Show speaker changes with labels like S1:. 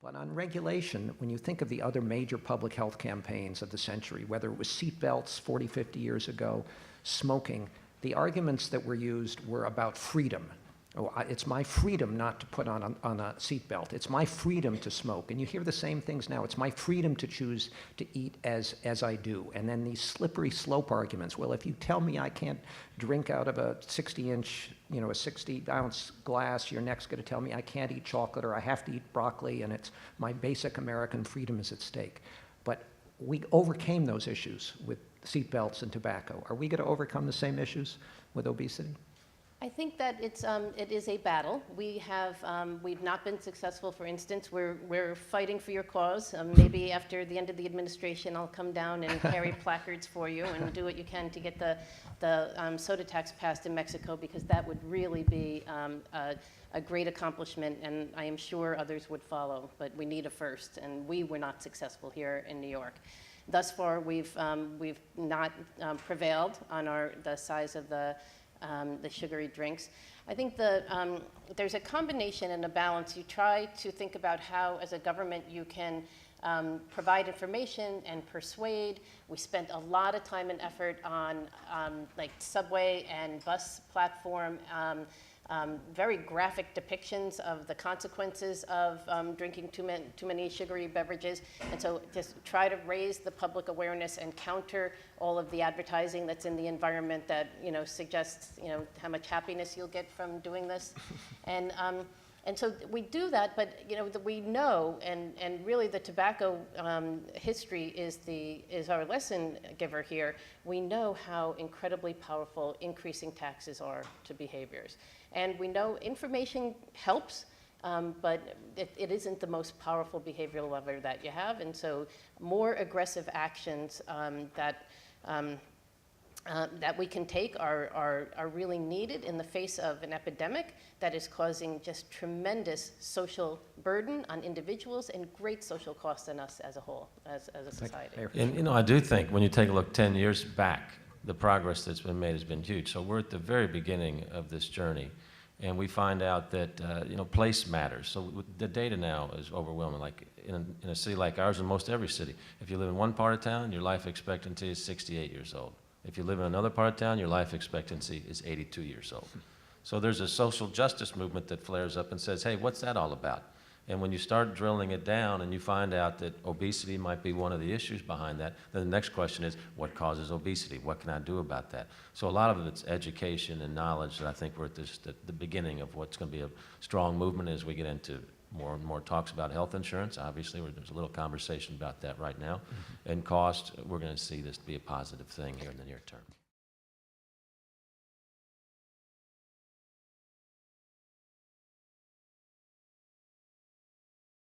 S1: But on regulation, when you think of the other major public health campaigns of the century, whether it was seat belts 40, 50 years ago, smoking, the arguments that were used were about freedom. Oh, it's my freedom not to put on a seatbelt. It's my freedom to smoke. And you hear the same things now. It's my freedom to choose to eat as I do. And then these slippery slope arguments. Well, if you tell me I can't drink out of a 60-inch, a 60-ounce glass, you're next going to tell me I can't eat chocolate or I have to eat broccoli, and it's my basic American freedom is at stake. But we overcame those issues with seatbelts and tobacco. Are we going to overcome the same issues with obesity?
S2: I think that it is a battle. We've not been successful. For instance, we're fighting for your cause. Maybe after the end of the administration, I'll come down and carry placards for you and do what you can to get the soda tax passed in Mexico, because that would really be a great accomplishment, and I am sure others would follow. But we need a first, and we were not successful here in New York. Thus far, we've not prevailed on the size of the sugary drinks. I think there's a combination and a balance. You try to think about how, as a government, you can provide information and persuade. We spent a lot of time and effort on like subway and bus platform, very graphic depictions of the consequences of drinking too many sugary beverages. And so just try to raise the public awareness and counter all of the advertising that's in the environment that suggests how much happiness you'll get from doing this. And so we do that, but we know, and really the tobacco history is our lesson giver here. We know how incredibly powerful increasing taxes are to behaviors. And we know information helps, but it isn't the most powerful behavioral lever that you have. And so more aggressive actions that we can take are really needed in the face of an epidemic that is causing just tremendous social burden on individuals and great social costs on us as a whole, as a society.
S3: And I do think when you take a look 10 years back, the progress that's been made has been huge. So we're at the very beginning of this journey, and we find out that place matters. So the data now is overwhelming. Like in a city like ours, in most every city, if you live in one part of town, your life expectancy is 68 years old. If you live in another part of town, your life expectancy is 82 years old. So there's a social justice movement that flares up and says, hey, what's that all about? And when you start drilling it down and you find out that obesity might be one of the issues behind that, then the next question is, what causes obesity? What can I do about that? So a lot of it's education and knowledge that I think we're at the beginning of what's going to be a strong movement as we get into more and more talks about health insurance. Obviously, there's a little conversation about that right now. And cost, we're going to see this be a positive thing here in the near term.